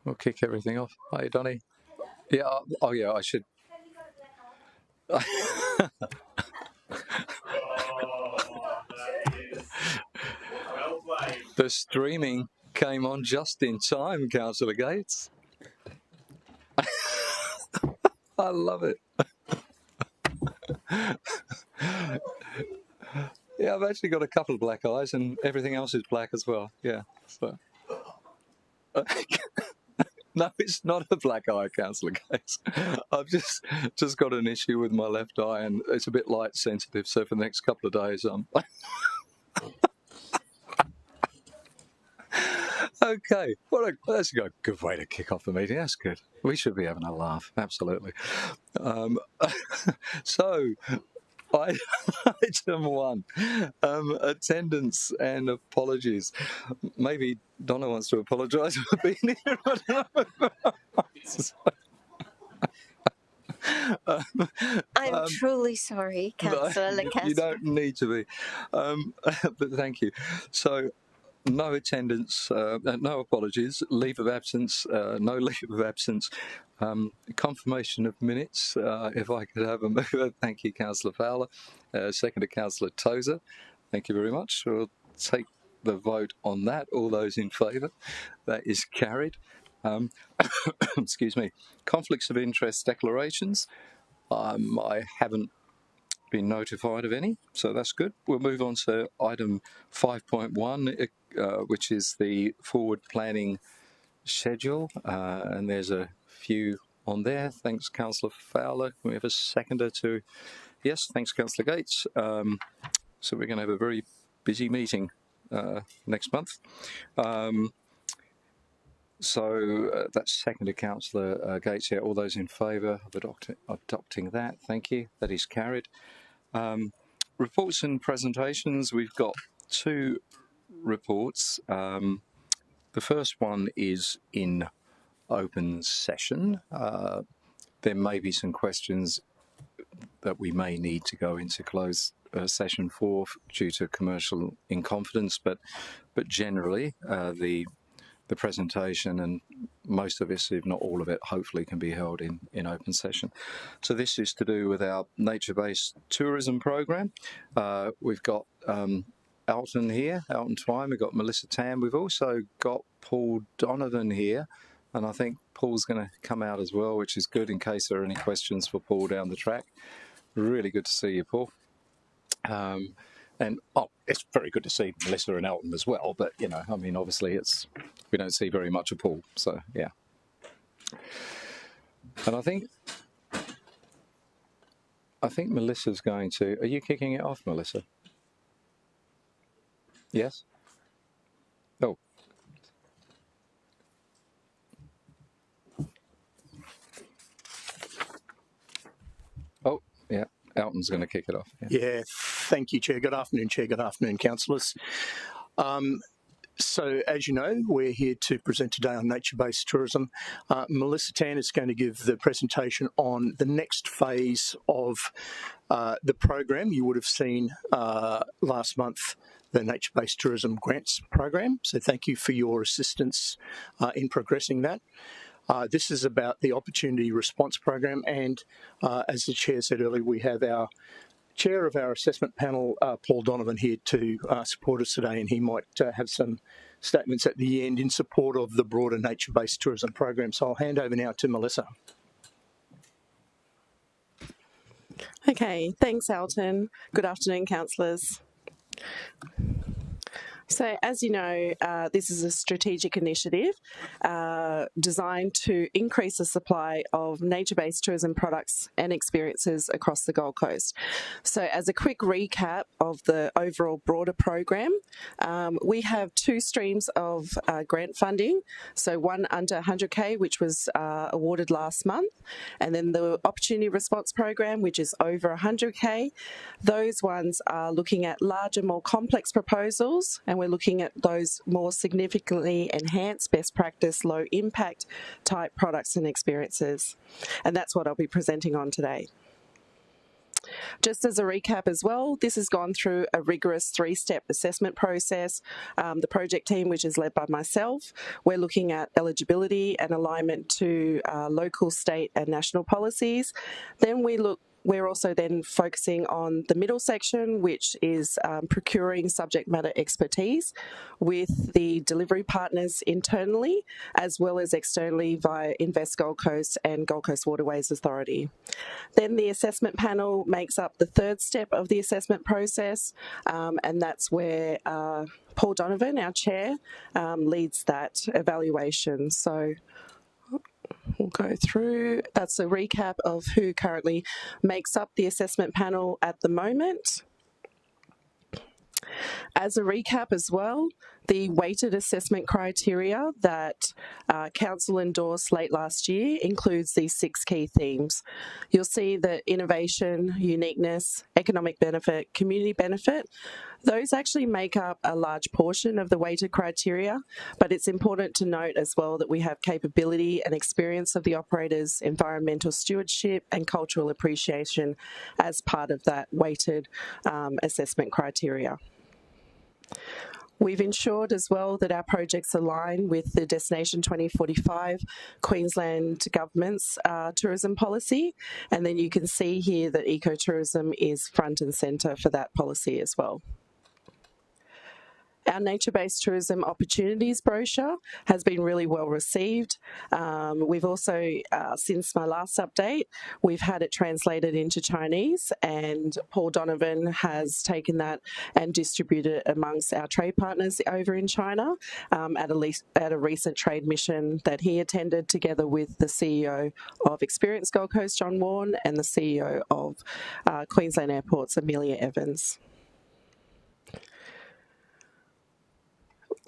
we'll kick everything off. Hi, Donnie. Yeah. Oh, yeah. I should. The streaming came on just in time, Councillor Gates. I love it. Yeah, I've actually got a couple of black eyes, and everything else is black as well. Yeah. So. No, it's not a black eye, Councillor Gates. I've just got an issue with my left eye, and it's a bit light sensitive. So for the next couple of days, okay. That's a good way to kick off the meeting. That's good. We should be having a laugh. Absolutely. So, item 1, attendance and apologies. Maybe Donna wants to apologise for being here. I'm truly sorry, Councillor Lancaster. You don't need to be, but thank you. So, no attendance, no apologies, leave of absence, no leave of absence, confirmation of minutes, if I could have a mover. Thank you, Councillor Fowler. Second to Councillor Tozer. Thank you very much. We'll take the vote on that. All those in favour? That is carried. Excuse me. Conflicts of interest declarations. I haven't been notified of any, so that's good. We'll move on to item 5.1, which is the forward planning schedule, and there's a few on there. Thanks, Councillor Fowler. Can we have a seconder to? Yes, thanks, Councillor Gates. So we're going to have a very busy meeting next month. So that's second to Councillor Gates here. All those in favour of adopting that, thank you. That is carried. Reports and presentations, we've got 2 reports. The first one is in open session. There may be some questions that we may need to go into closed session for due to commercial in confidence, but generally the presentation and most of it, if not all of it, hopefully can be held in open session. So this is to do with our nature-based tourism program. We've got Alton here, Alton Twine, we've got Melissa Tam, we've also got Paul Donovan here, and I think Paul's going to come out as well, which is good in case there are any questions for Paul down the track. Really good to see you, Paul. And it's very good to see Melissa and Elton as well, but you know, I mean, obviously we don't see very much of Paul, so yeah. And I think Melissa's going to. Are you kicking it off, Melissa? Yes. Oh. Oh, yeah. Elton's going to kick it off. Yeah, thank you, Chair. Good afternoon, Chair. Good afternoon, councillors. So, as you know, we're here to present today on nature-based tourism. Melissa Tan is going to give the presentation on the next phase of the program. You would have seen last month the Nature-Based Tourism Grants Program. So thank you for your assistance in progressing that. This is about the Opportunity Response Program, and as the Chair said earlier, we have our Chair of our assessment panel, Paul Donovan, here to support us today, and he might have some statements at the end in support of the broader nature-based tourism program. So I'll hand over now to Melissa. Okay, thanks, Alton. Good afternoon, councillors. So, as you know, this is a strategic initiative designed to increase the supply of nature-based tourism products and experiences across the Gold Coast. So, as a quick recap of the overall broader program, we have 2 streams of grant funding. So, one under 100K, which was awarded last month, and then the Opportunity Response Program, which is over 100K. Those ones are looking at larger, more complex proposals, and we're looking at those more significantly enhanced best practice, low impact type products and experiences. And that's what I'll be presenting on today. Just as a recap as well, this has gone through a rigorous 3-step assessment process. The project team, which is led by myself, we're looking at eligibility and alignment to local, state and national policies. Then we're also then focusing on the middle section, which is procuring subject matter expertise with the delivery partners internally, as well as externally via Invest Gold Coast and Gold Coast Waterways Authority. Then the assessment panel makes up the 3rd step of the assessment process, and that's where Paul Donovan, our chair, leads that evaluation. So we'll go through. That's a recap of who currently makes up the assessment panel at the moment. As a recap as well, the weighted assessment criteria that Council endorsed late last year includes these 6 key themes. You'll see that innovation, uniqueness, economic benefit, community benefit, those actually make up a large portion of the weighted criteria, but it's important to note as well that we have capability and experience of the operators, environmental stewardship and cultural appreciation as part of that weighted assessment criteria. We've ensured as well that our projects align with the Destination 2045 Queensland Government's tourism policy, and then you can see here that ecotourism is front and centre for that policy as well. Our nature-based tourism opportunities brochure has been really well received. We've also, since my last update, we've had it translated into Chinese, and Paul Donovan has taken that and distributed it amongst our trade partners over in China at a recent trade mission that he attended together with the CEO of Experience Gold Coast, John Warren, and the CEO of Queensland Airports, Amelia Evans.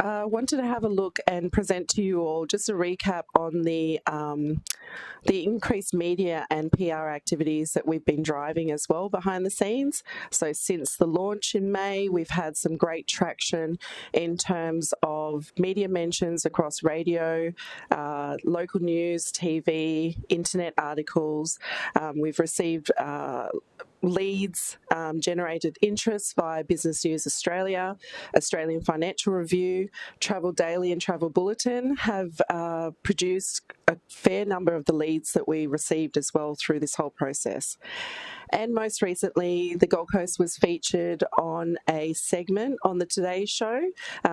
Wanted to have a look and present to you all just a recap on the increased media and PR activities that we've been driving as well behind the scenes. So since the launch in May, we've had some great traction in terms of media mentions across radio, local news, TV, internet articles. We've received leads, generated interest via Business News Australia, Australian Financial Review, Travel Daily and Travel Bulletin have produced a fair number of the leads that we received as well through this whole process. And most recently, the Gold Coast was featured on a segment on the Today Show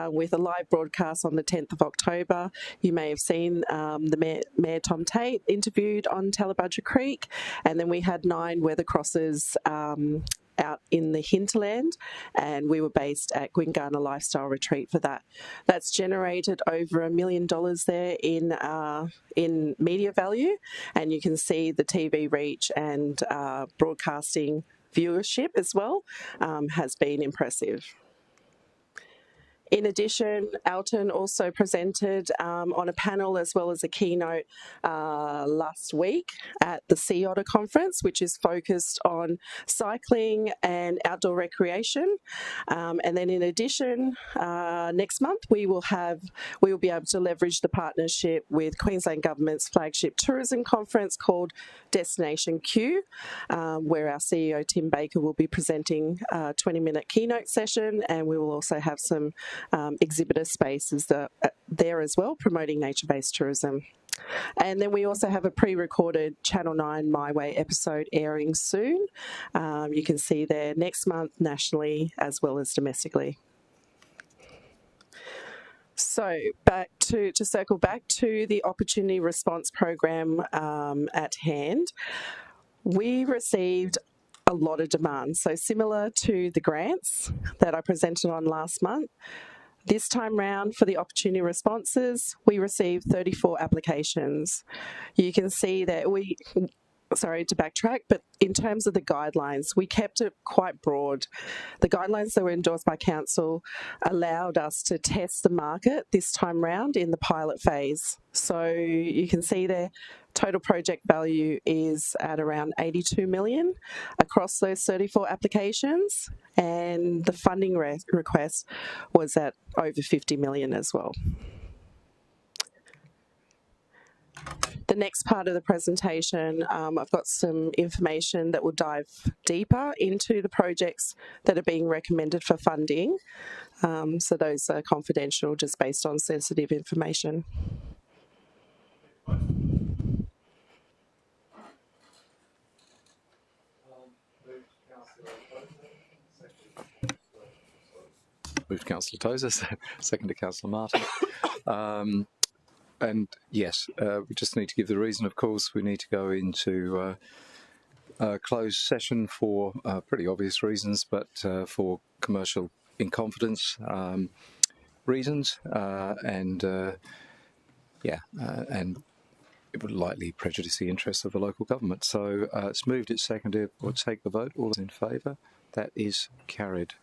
with a live broadcast on the 10th of October. You may have seen the Mayor Tom Tate interviewed on Tallebudgera Creek, and then we had 9 weather crossers out in the hinterland, and we were based at Gwingana Lifestyle Retreat for that. That's generated over $1 million there in media value, and you can see the TV reach and broadcasting viewership as well has been impressive. In addition, Alton also presented on a panel as well as a keynote last week at the Sea Otter Conference, which is focused on cycling and outdoor recreation. And then in addition, next month we will be able to leverage the partnership with Queensland Government's flagship tourism conference called Destination Q, where our CEO Tim Baker will be presenting a 20-minute keynote session, and we will also have some exhibitor spaces there as well, promoting nature-based tourism. And then we also have a pre-recorded Channel 9 My Way episode airing soon. You can see there next month nationally as well as domestically. So to circle back to the Opportunity Response Program at hand, we received a lot of demand. So similar to the grants that I presented on last month, this time round for the opportunity responses, we received 34 applications. You can see that sorry to backtrack, but in terms of the guidelines, we kept it quite broad. The guidelines that were endorsed by Council allowed us to test the market this time round in the pilot phase. So you can see there, total project value is at around $82 million across those 34 applications, and the funding request was at over $50 million as well. The next part of the presentation, I've got some information that will dive deeper into the projects that are being recommended for funding. So those are confidential, just based on sensitive information. Moved Councillor Tozer, second to Councillor Martin. And yes, we just need to give the reason, of course. We need to go into a closed session for pretty obvious reasons, but for commercial in confidence reasons, and it would likely prejudice the interests of the local government. So it's moved, it's seconded. We'll take the vote. All in favour? That is carried.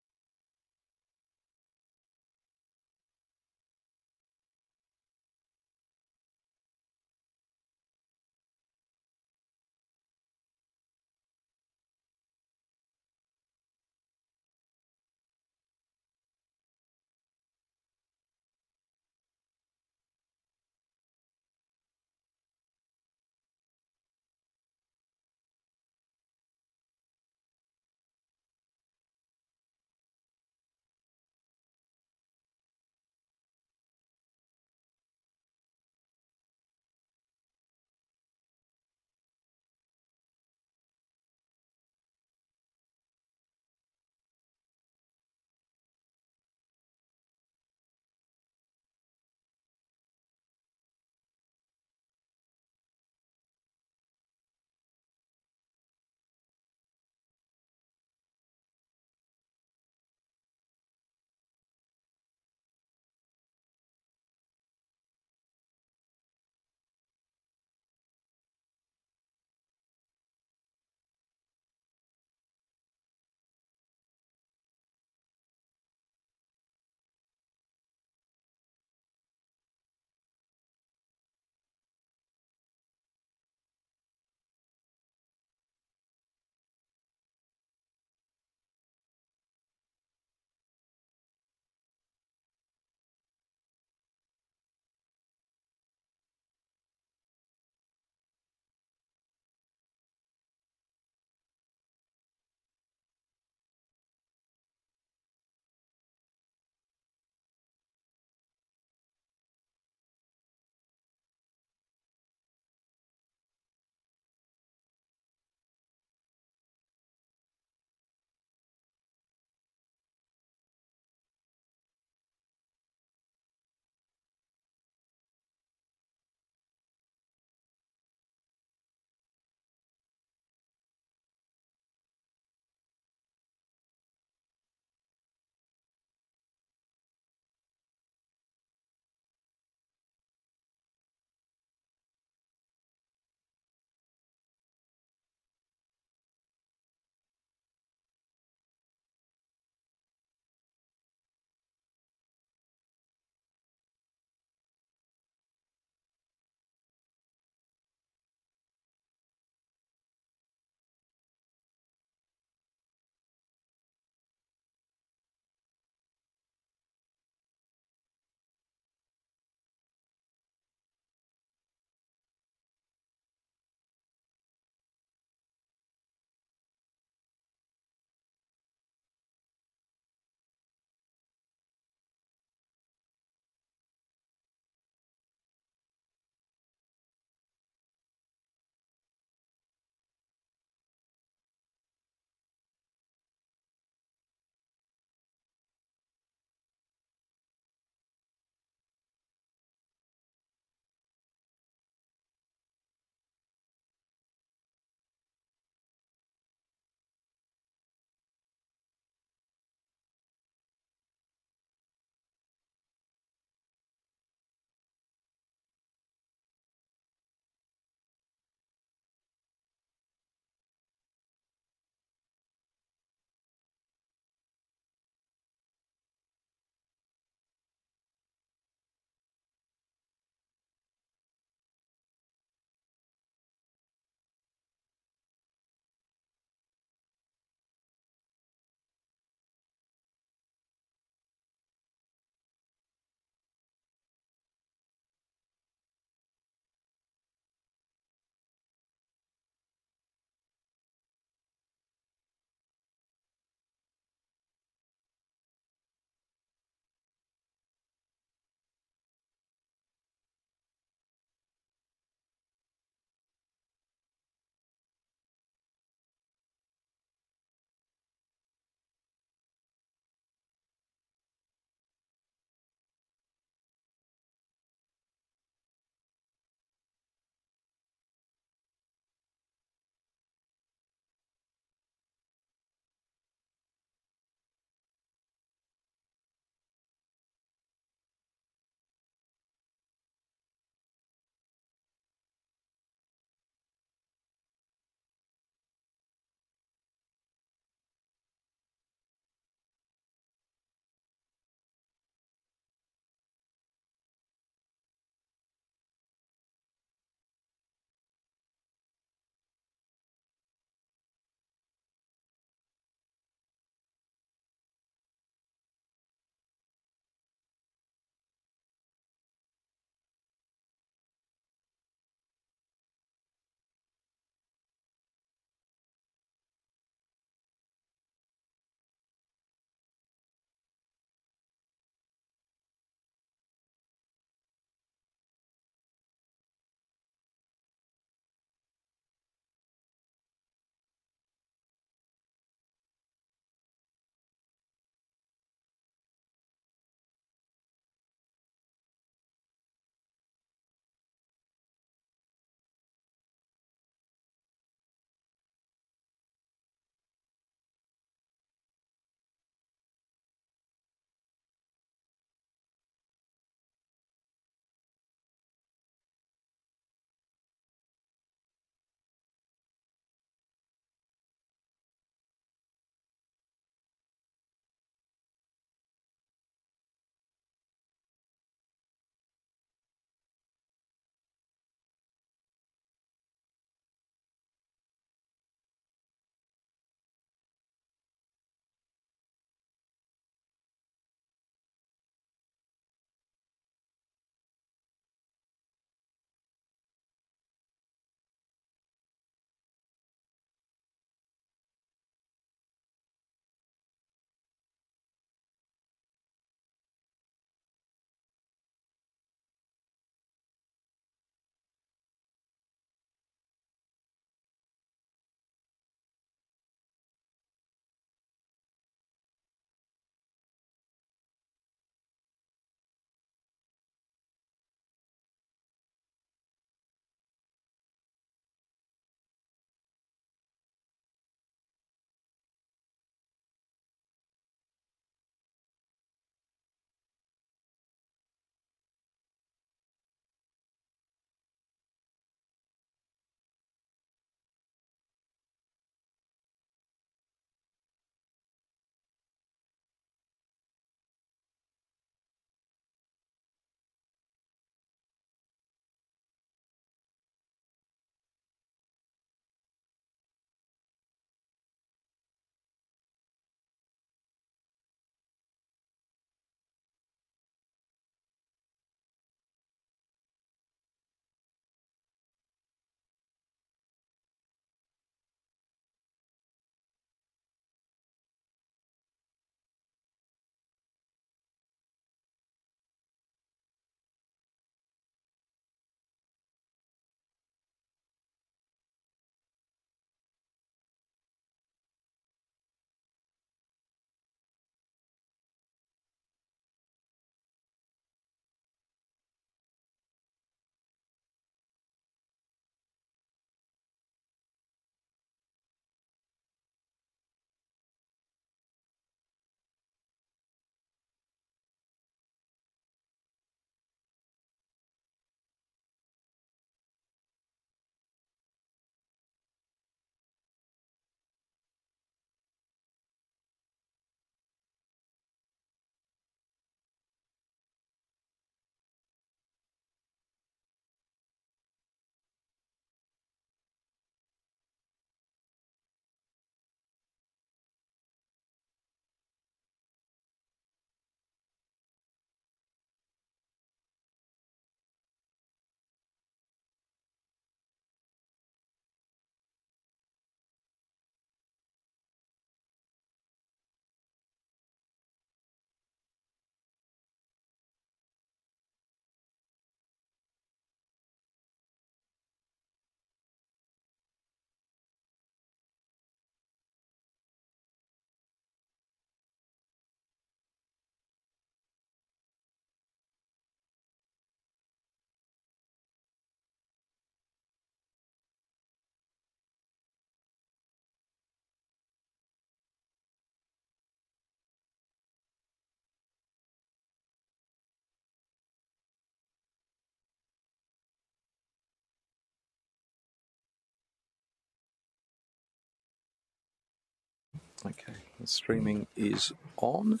Okay, the streaming is on.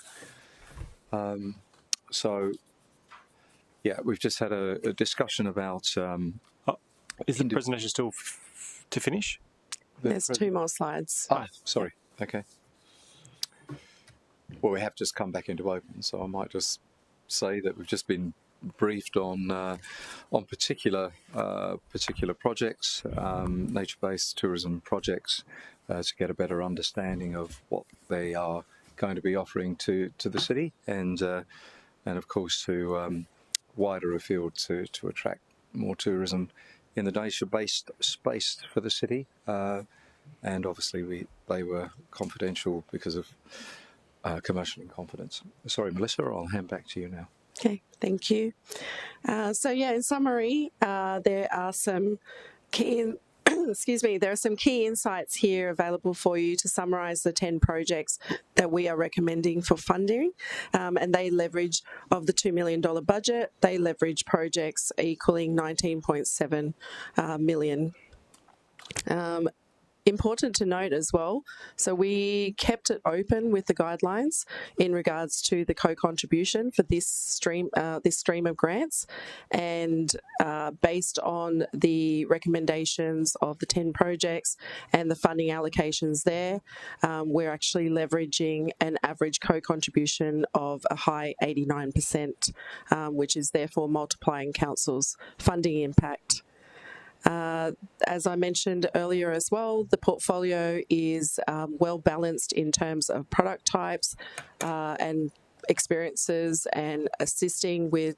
So, yeah, we've just had a discussion about... is the presentation still to finish? There's 2 more slides. Ah, sorry. Okay. Well, we have just come back into open, so I might just say that we've just been briefed on particular projects, nature-based tourism projects, to get a better understanding of what they are going to be offering to the city, and of course to wider afield to attract more tourism in the nature-based space for the city. And obviously they were confidential because of commercial in confidence. Sorry, Melissa, I'll hand back to you now. Okay, thank you. So yeah, in summary, there are some key there are some key insights here available for you to summarise the 10 projects that we are recommending for funding, and they leverage, of the $2 million budget, they leverage projects equaling $19.7 million. Important to note as well, so we kept it open with the guidelines in regards to the co-contribution for this stream of grants, and based on the recommendations of the 10 projects and the funding allocations there, we're actually leveraging an average co-contribution of a high 89%, which is therefore multiplying council's funding impact. As I mentioned earlier as well, the portfolio is well balanced in terms of product types and experiences, and assisting with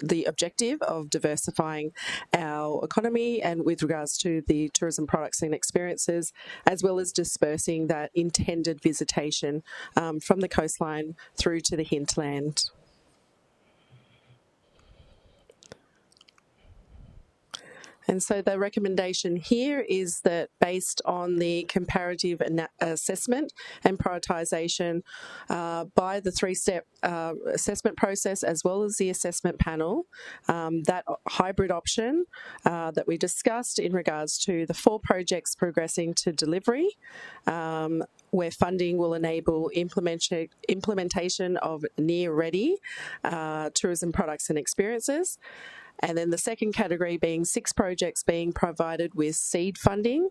the objective of diversifying our economy and with regards to the tourism products and experiences, as well as dispersing that intended visitation from the coastline through to the hinterland. And so the recommendation here is that, based on the comparative assessment and prioritisation by the 3-step assessment process as well as the assessment panel, that hybrid option that we discussed in regards to the 4 projects progressing to delivery, where funding will enable implementation of near-ready tourism products and experiences. And then the second category being 6 projects being provided with seed funding,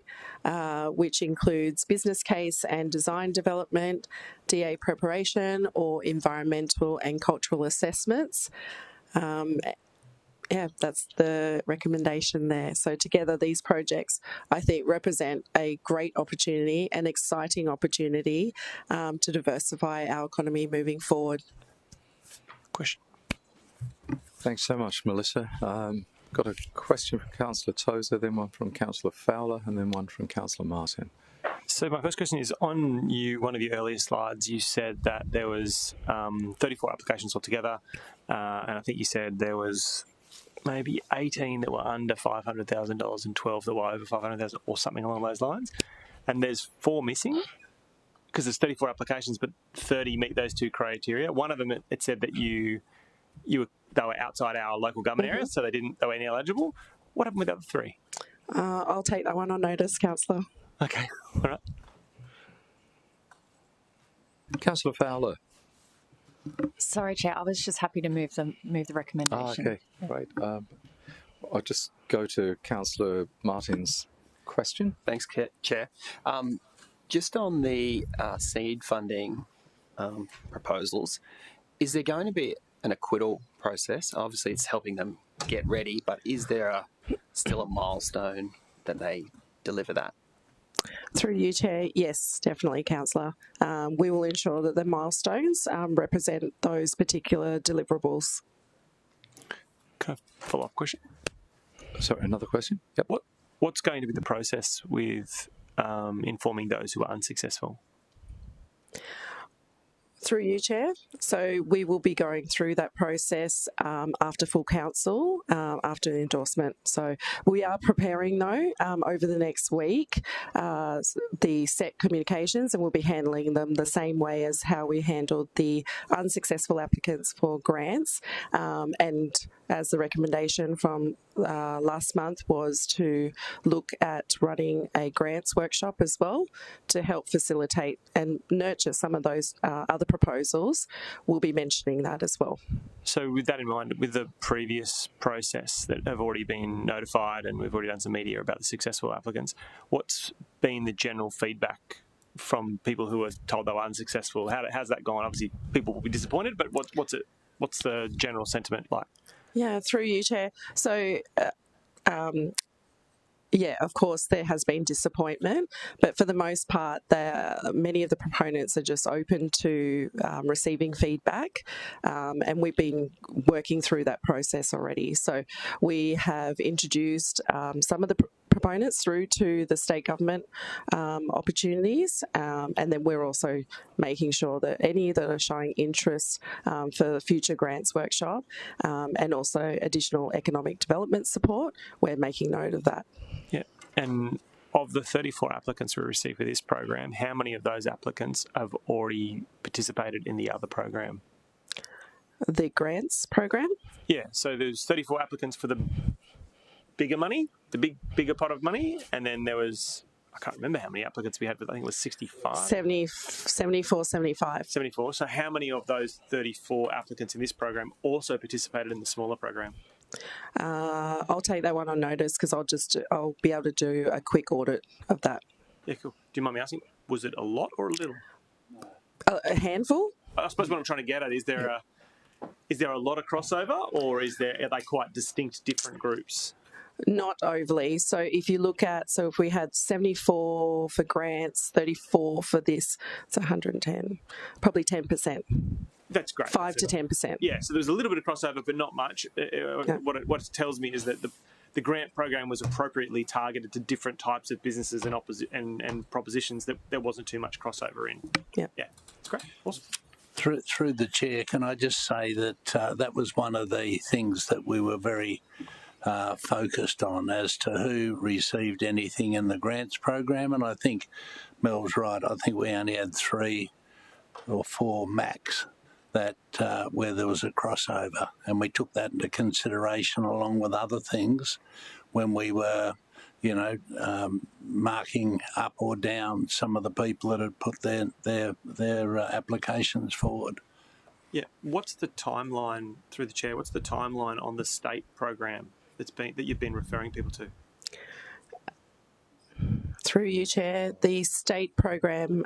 which includes business case and design development, DA preparation, or environmental and cultural assessments. Yeah, that's the recommendation there. So together, these projects, I think, represent a great opportunity, an exciting opportunity to diversify our economy moving forward. Question. Thanks so much, Melissa. Got a question from Councillor Tozer, then one from Councillor Fowler, and then one from Councillor Martin. So my first question is, on one of your earlier slides, you said that there was 34 applications altogether, and I think you said there was maybe 18 that were under $500,000 and 12 that were over $500,000, or something along those lines. And there's 4 missing, because there's 34 applications, but 30 meet those 2 criteria. One of them, it said that they were outside our local government area, so they were ineligible. What happened with the other 3? I'll take that one on notice, Councillor. Okay, all right. Councillor Fowler. Sorry, Chair. I was just happy to move the recommendation. Okay, great. I'll just go to Councillor Martin's question. Thanks, Chair. Just on the seed funding proposals, is there going to be an acquittal process? Obviously, it's helping them get ready, but is there still a milestone that they deliver that? Through you, Chair, yes, definitely, Councillor. We will ensure that the milestones represent those particular deliverables. Can I follow up question? Sorry, another question? Yep. What's going to be the process with informing those who are unsuccessful? Through you, Chair. So we will be going through that process after full council, after endorsement. So we are preparing, though, over the next week, the set communications, and we'll be handling them the same way as how we handled the unsuccessful applicants for grants, and as the recommendation from last month was to look at running a grants workshop as well to help facilitate and nurture some of those other proposals. We'll be mentioning that as well. So with that in mind, with the previous process that have already been notified and we've already done some media about the successful applicants, what's been the general feedback from people who were told they were unsuccessful? How's that gone? Obviously, people will be disappointed, but what's the general sentiment like? Yeah, through you, Chair. So, yeah, of course, there has been disappointment, but for the most part, many of the proponents are just open to receiving feedback, and we've been working through that process already. So we have introduced some of the proponents through to the state government opportunities, and then we're also making sure that any that are showing interest for the future grants workshop and also additional economic development support, we're making note of that. Yeah, and of the 34 applicants we received for this program, how many of those applicants have already participated in the other program? The grants program? Yeah, so there's 34 applicants for the bigger money, the bigger pot of money, and then there was, I can't remember how many applicants we had, but I think it was 65? 74, 75. 74. So how many of those 34 applicants in this program also participated in the smaller program? I'll take that one on notice because I'll be able to do a quick audit of that. Yeah, cool. Do you mind me asking, was it a lot or a little? A handful? I suppose what I'm trying to get at is there a lot of crossover, or are they quite distinct different groups? Not overly. So if you look at, if we had 74 for grants, 34 for this, it's 110, probably 10%. That's great. 5 to 10%. Yeah, so there's a little bit of crossover, but not much. What it tells me is that the grant program was appropriately targeted to different types of businesses and propositions that there wasn't too much crossover in. Yeah. Yeah, it's great. Awesome. Through the chair, can I just say that that was one of the things that we were very focused on as to who received anything in the grants program, and I think Mel's right. I think we only had 3 or 4 max that where there was a crossover, and we took that into consideration along with other things when we were, marking up or down some of the people that had put their applications forward. Yeah, what's the timeline, through the chair? What's the timeline on the state program that you've been referring people to? Through you, Chair, the state program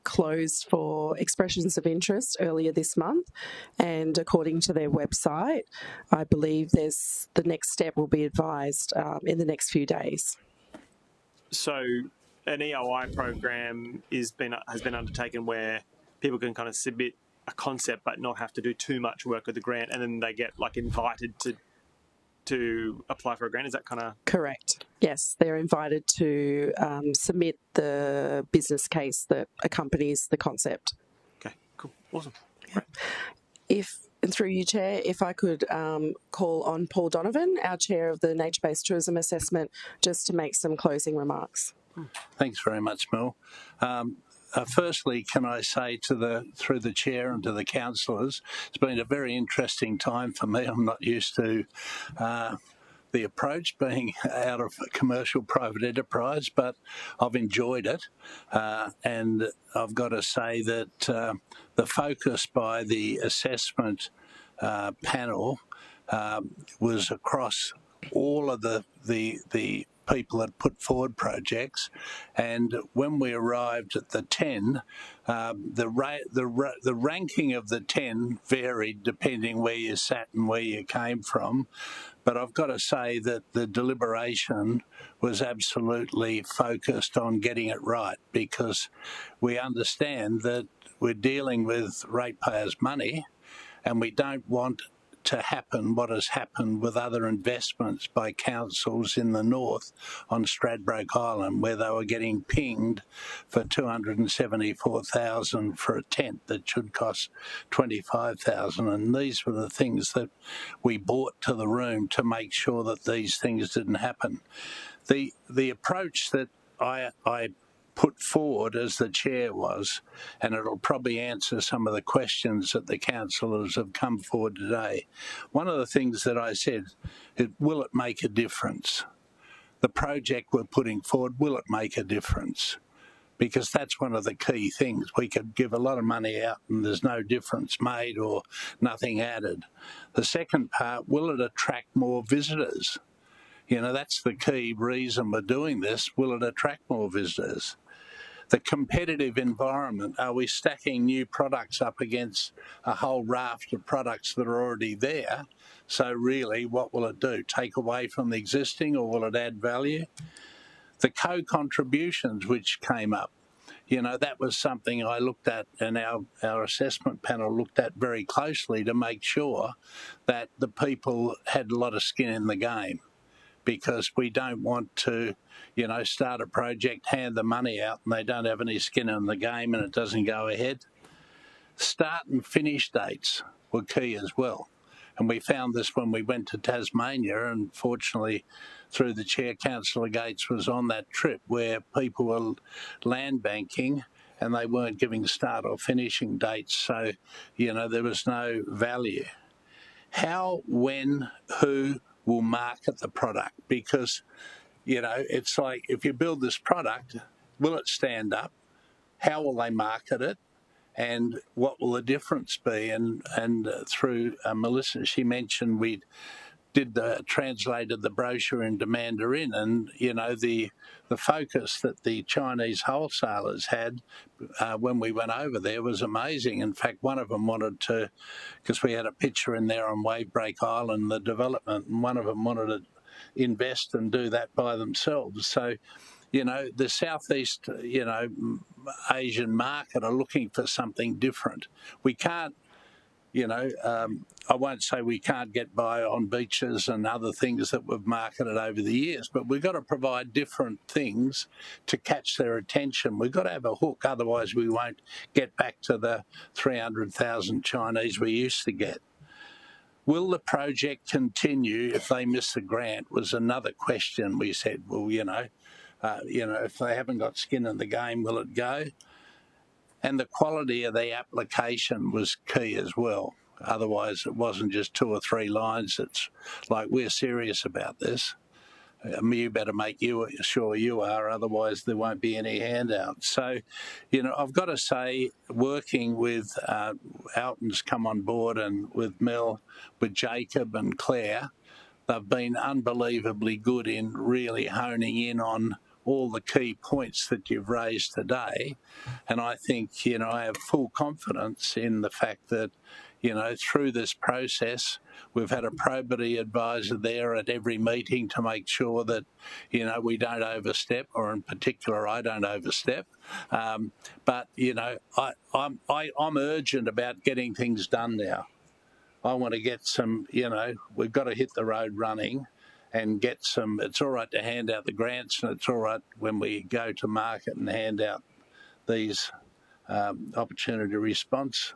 closed for expressions of interest earlier this month, and according to their website, I believe the next step will be advised in the next few days. So an EOI program has been undertaken where people can kind of submit a concept but not have to do too much work with the grant, and then they get invited to apply for a grant. Is that kind of correct? Yes, they're invited to submit the business case that accompanies the concept. Okay, cool, awesome. Yeah. Through you, Chair, if I could call on Paul Donovan, our Chair of the Nature-Based Tourism Assessment, just to make some closing remarks. Thanks very much, Mel. Firstly, can I say through the chair and to the councillors, it's been a very interesting time for me. I'm not used to the approach being out of commercial private enterprise, but I've enjoyed it. And I've got to say that the focus by the assessment panel was across all of the people that put forward projects, and when we arrived at the 10, the ranking of the 10 varied depending where you sat and where you came from. But I've got to say that the deliberation was absolutely focused on getting it right, because we understand that we're dealing with ratepayers' money, and we don't want to happen what has happened with other investments by councils in the north on Stradbroke Island, where they were getting pinged for $274,000 for a tent that should cost $25,000. And these were the things that we brought to the room to make sure that these things didn't happen. The approach that I put forward as the chair was, and it'll probably answer some of the questions that the councillors have come forward today. One of the things that I said, will it make a difference? The project we're putting forward, will it make a difference? Because that's one of the key things. We could give a lot of money out and there's no difference made or nothing added. The second part, will it attract more visitors? You know, that's the key reason we're doing this. Will it attract more visitors? The competitive environment, are we stacking new products up against a whole raft of products that are already there? So really, what will it do? Take away from the existing, or will it add value? The co-contributions which came up, you know, that was something I looked at, and our assessment panel looked at very closely to make sure that the people had a lot of skin in the game, because we don't want to, you know, start a project, hand the money out, and they don't have any skin in the game and it doesn't go ahead. Start and finish dates were key as well. And we found this when we went to Tasmania, and fortunately, through the chair, Councillor Gates was on that trip where people were land banking and they weren't giving start or finishing dates. So, you know, there was no value. How, when, who will market the product? Because, you know, it's like, if you build this product, will it stand up? How will they market it? And what will the difference be? And through Melissa, she mentioned we translated the brochure into Mandarin, and you know the focus that the Chinese wholesalers had when we went over there was amazing. In fact, one of them wanted to, because we had a picture in there on Wavebreak Island, the development, and one of them wanted to invest and do that by themselves. So, you know, the Southeast, you know, Asian market are looking for something different. We can't, you know, I won't say we can't get by on beaches and other things that we've marketed over the years, but we've got to provide different things to catch their attention. We've got to have a hook, otherwise we won't get back to the 300,000 Chinese we used to get. Will the project continue if they miss the grant was another question. We said, well, you know, if they haven't got skin in the game, will it go? And the quality of the application was key as well. Otherwise, it wasn't just 2 or 3 lines. It's like, we're serious about this. You better make sure you are, otherwise there won't be any handouts. So, you know, I've got to say, working with Alton's come on board, and with Mel, with Jacob and Claire, they've been unbelievably good in really honing in on all the key points that you've raised today. And I think, you know, I have full confidence in the fact that, you know, through this process, we've had a probity advisor there at every meeting to make sure that, you know, we don't overstep, or in particular, I don't overstep. But, you know, I'm urgent about getting things done now. I want to get some, you know, we've got to hit the road running and get some. It's all right to hand out the grants, and it's all right when we go to market and hand out these opportunity response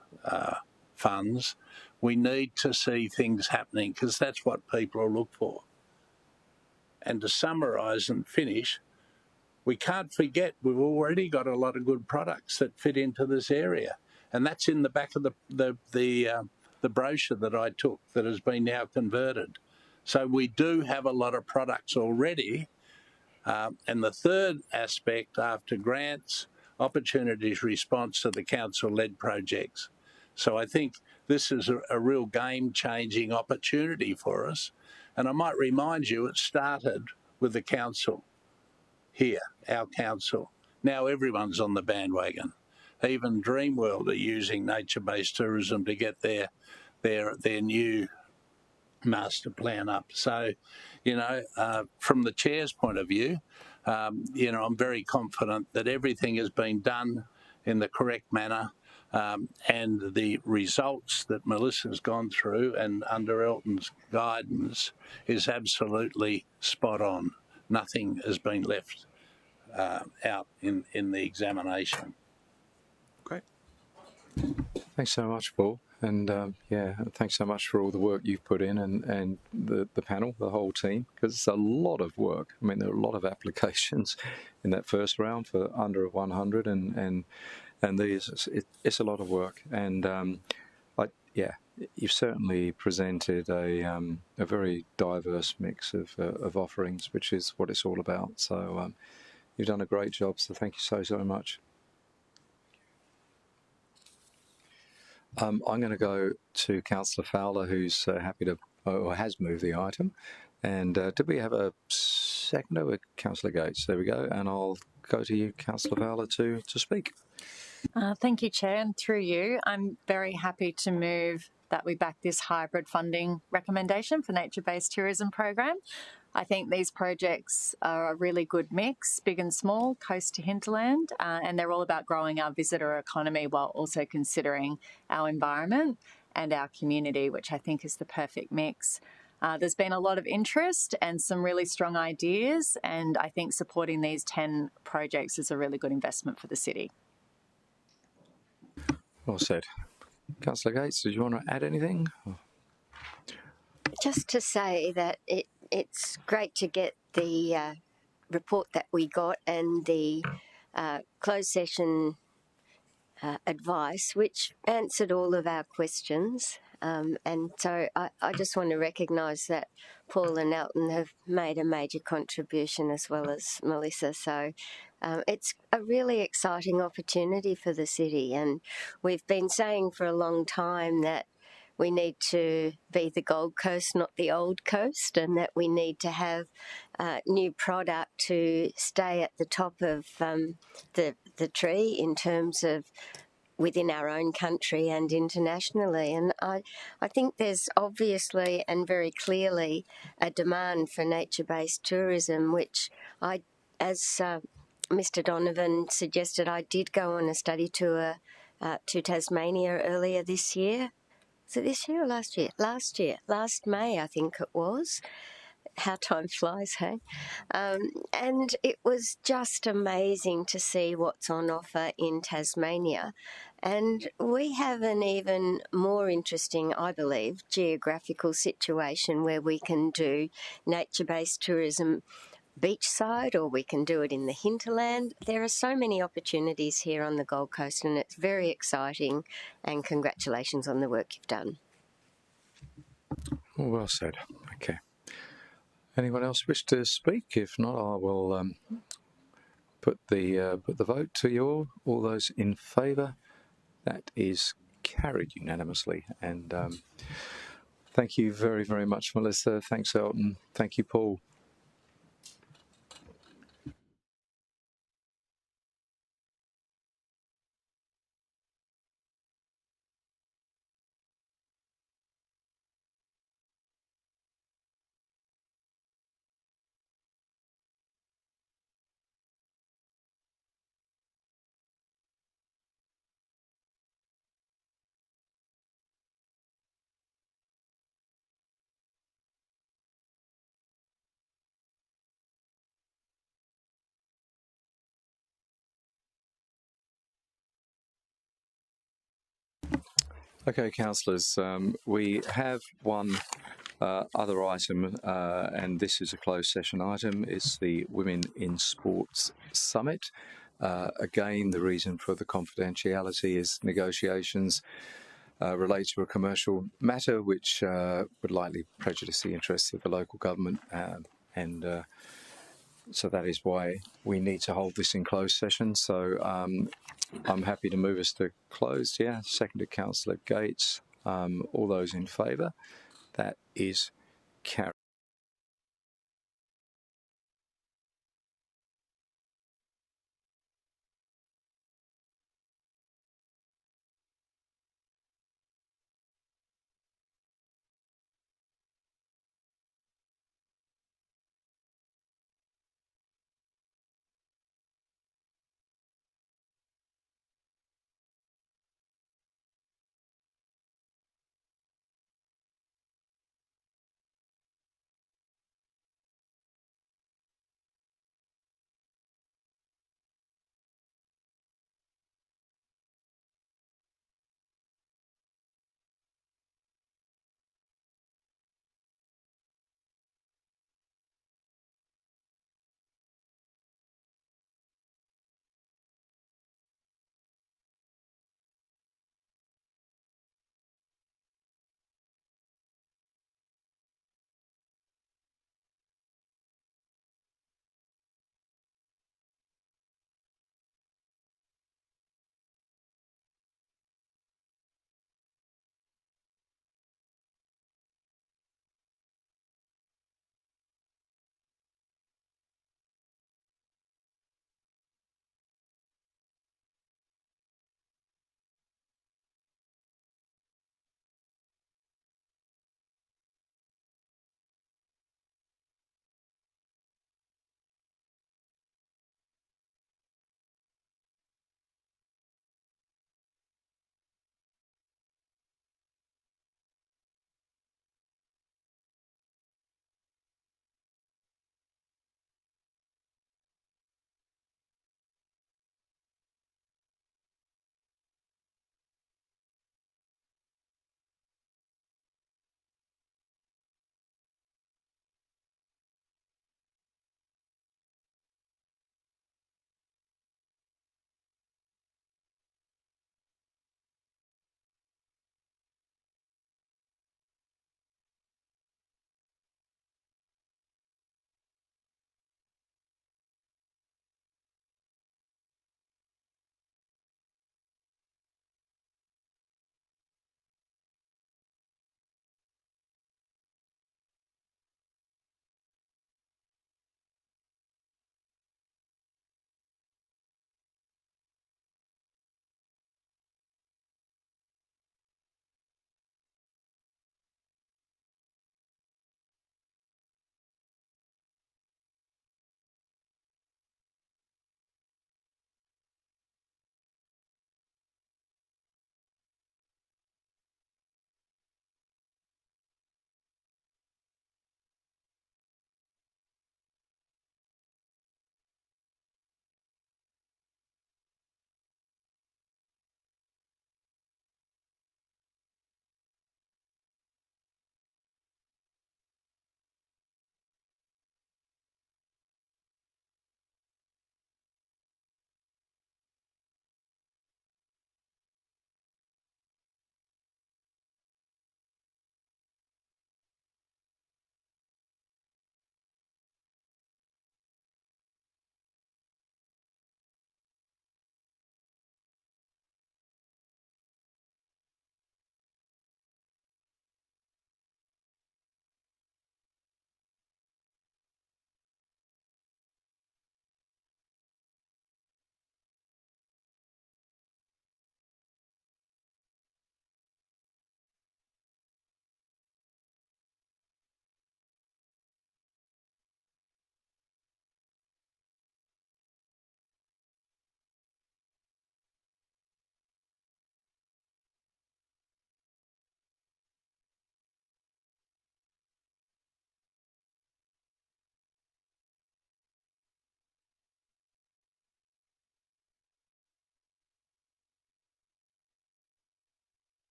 funds. We need to see things happening, because that's what people will look for. And to summarise and finish, we can't forget we've already got a lot of good products that fit into this area, and that's in the back of the brochure that I took that has been now converted. So we do have a lot of products already. And the third aspect, after grants, opportunities response to the council-led projects. So I think this is a real game-changing opportunity for us. And I might remind you, it started with the council here, our council. Now everyone's on the bandwagon. Even Dreamworld are using nature-based tourism to get their new master plan up. So, you know, from the chair's point of view, you know, I'm very confident that everything has been done in the correct manner, and the results that Melissa's gone through and under Elton's guidance is absolutely spot on. Nothing has been left out in the examination. Great. Thanks so much, Paul. And yeah, thanks so much for all the work you've put in and the panel, the whole team, because it's a lot of work. I mean, there are a lot of applications in that first round for under 100, and these, it's a lot of work. And yeah, you've certainly presented a very diverse mix of offerings, which is what it's all about. So you've done a great job. So thank you so much. I'm going to go to Councillor Fowler, who's happy to, or has moved the item. And did we have a seconder with Councillor Gates? There we go. And I'll go to you, Councillor Fowler, to speak. Thank you, Chair. And through you, I'm very happy to move that we back this hybrid funding recommendation for nature-based tourism program. I think these projects are a really good mix, big and small, coast to hinterland, and they're all about growing our visitor economy while also considering our environment and our community, which I think is the perfect mix. There's been a lot of interest and some really strong ideas, and I think supporting these 10 projects is a really good investment for the city. Well said. Councillor Gates, did you want to add anything? Just to say that it's great to get the report that we got and the closed session advice, which answered all of our questions. And so I just want to recognise that Paul and Elton have made a major contribution, as well as Melissa. So it's a really exciting opportunity for the city. And we've been saying for a long time that we need to be the Gold Coast, not the old coast, and that we need to have new product to stay at the top of the tree in terms of within our own country and internationally. And I think there's obviously and very clearly a demand for nature-based tourism, which as Mr. Donovan suggested, I did go on a study tour to Tasmania earlier this year. Was it this year or last year? Last May, I think it was. How time flies, hey? And it was just amazing to see what's on offer in Tasmania. And we have an even more interesting, I believe, geographical situation where we can do nature-based tourism beachside, or we can do it in the hinterland. There are so many opportunities here on the Gold Coast, and it's very exciting, and congratulations on the work you've done. Well said. Okay. Anyone else wish to speak? If not, I will put the vote to you all. All those in favour? That is carried unanimously. And thank you very, very much, Melissa. Thanks, Elton. Thank you, Paul. Okay, councillors, we have one other item, and this is a closed session item. It's the Women in Sports Summit. Again, the reason for the confidentiality is negotiations relate to a commercial matter which would likely prejudice the interests of the local government, and so that is why we need to hold this in closed session. So I'm happy to move us to closed. Yeah, seconded Councillor Gates. All those in favour? That is carried.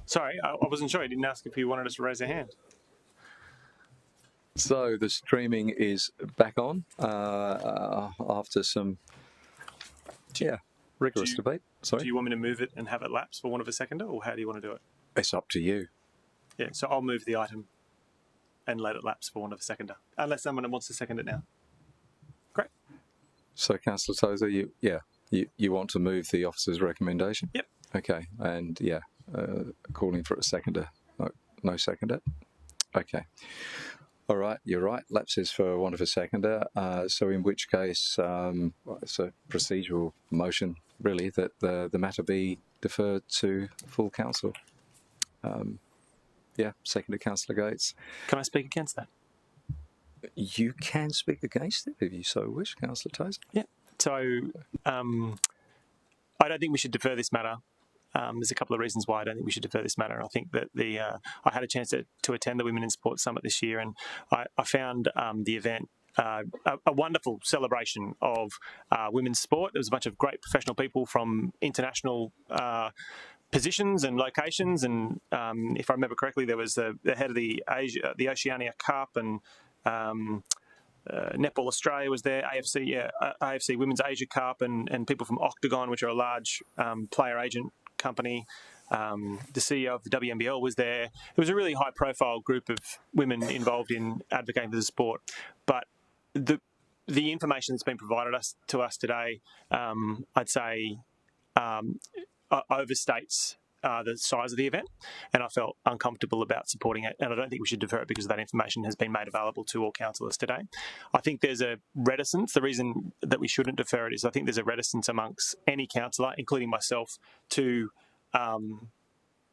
Sorry, I wasn't sure. I didn't ask if you wanted us to raise our hand. So the streaming is back on after some, rigorous debate. Sorry. Do you want me to move it and have it lapse for want of a seconder, or how do you want to do it? It's up to you. Yeah, so I'll move the item and let it lapse for want of a seconder, unless someone wants to second it now. Great. So, Councillor Tozer, you want to move the officer's recommendation? Yep. Okay, and calling for a seconder. No seconder? Okay. All right, you're right. Lapses for want of a seconder. So in which case, it's a procedural motion, really, that the matter be deferred to full council. Seconded, Councillor Gates. Can I speak against that? You can speak against it if you so wish, Councillor Tozer. Yeah. So I don't think we should defer this matter. There's a couple of reasons why I don't think we should defer this matter. I think that I had a chance to attend the Women in Sport Summit this year, and I found the event a wonderful celebration of women's sport. There was a bunch of great professional people from international positions and locations, and if I remember correctly, there was the head of the Oceania Cup, and Netball Australia was there, AFC Women's Asia Cup, and people from Octagon, which are a large player agent company. The CEO of the WNBL was there. It was a really high-profile group of women involved in advocating for the sport. But the information that's been provided to us today, I'd say, overstates the size of the event, and I felt uncomfortable about supporting it, and I don't think we should defer it because that information has been made available to all councillors today. I think there's a reticence. The reason that we shouldn't defer it is I think there's a reticence amongst any councillor, including myself, to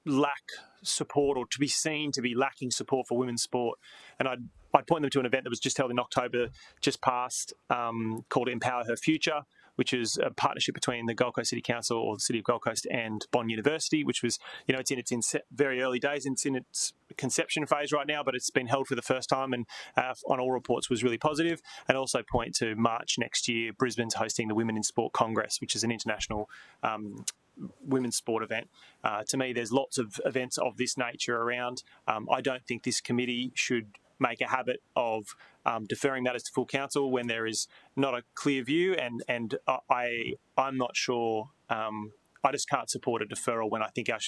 lack support or to be seen to be lacking support for women's sport. And I'd point them to an event that was just held in October just past called Empower Her Future, which is a partnership between the Gold Coast City Council or the City of Gold Coast and Bond University, which was, it's in its very early days. It's in its conception phase right now, but it's been held for the first time and on all reports was really positive. And also point to March next year, Brisbane's hosting the Women in Sport Congress, which is an international women's sport event. To me, there's lots of events of this nature around. I don't think this committee should make a habit of deferring matters to full council when there is not a clear view, and I'm not sure. I just can't support a deferral when I think our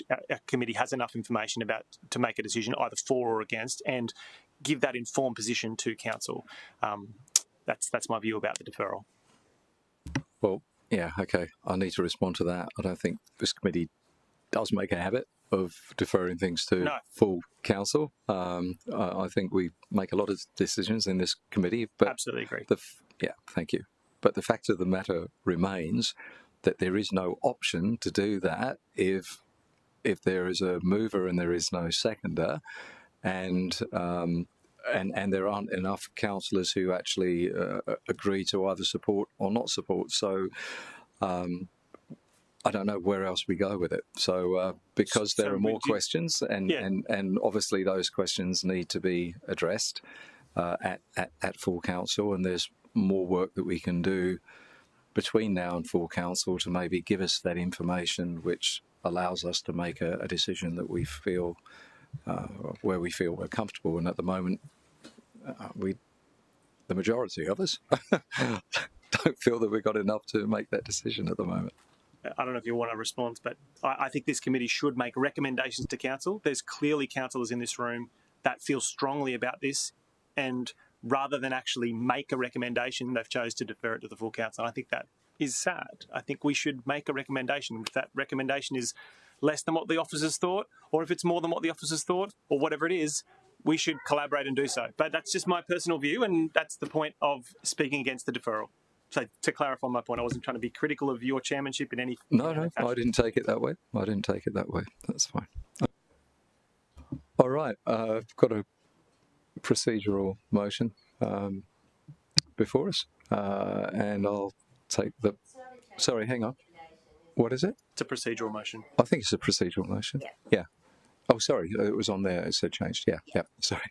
committee has enough information to make a decision either for or against, and give that informed position to council. That's my view about the deferral. Well, yeah, okay. I need to respond to that. I don't think this committee does make a habit of deferring things to full council. I think we make a lot of decisions in this committee. But absolutely agree. Thank you. But the fact of the matter remains that there is no option to do that if there is a mover and there is no seconder, and there aren't enough councillors who actually agree to either support or not support. So I don't know where else we go with it. So because there are more questions, and obviously those questions need to be addressed at full council, and there's more work that we can do between now and full council to maybe give us that information which allows us to make a decision that we feel where we feel we're comfortable. And at the moment, the majority of us don't feel that we've got enough to make that decision at the moment. I don't know if you want to respond, but I think this committee should make recommendations to council. There's clearly councillors in this room that feel strongly about this, and rather than actually make a recommendation, they've chose to defer it to the full council. I think that is sad. I think we should make a recommendation. If that recommendation is less than what the officers thought, or if it's more than what the officers thought, or whatever it is, we should collaborate and do so. But that's just my personal view, and that's the point of speaking against the deferral. So to clarify my point, I wasn't trying to be critical of your chairmanship in any... No, I didn't take it that way. That's fine. All right, I've got a procedural motion before us, and I'll take the... Sorry, hang on. What is it? It's a procedural motion. I think it's a procedural motion. Yeah. Oh, sorry, it was on there. It said changed. Yeah, sorry.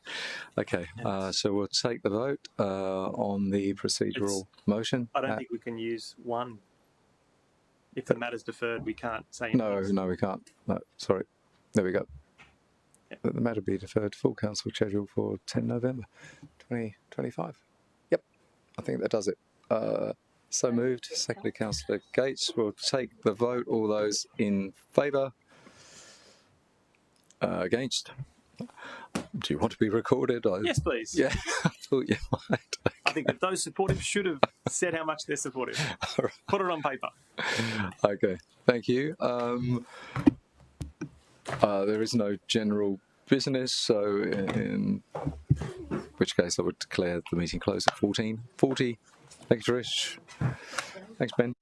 Okay, so we'll take the vote on the procedural motion. I don't think we can use one. If the matter's deferred, we can't say anything. No, we can't. No, sorry. There we go. that the matter be deferred to full council schedule for 10 November 2025. Yep, I think that does it. So moved. Seconded, Councillor Gates. We'll take the vote. All those in favour? Against? Do you want to be recorded? Yes, please. Yeah, I thought you might. I think that those supportive should have said how much they're supportive. Right. Put it on paper. Okay, thank you. There is no general business, so in which case I would declare the meeting closed at 14:40. Thanks, Trish. Thanks, Ben.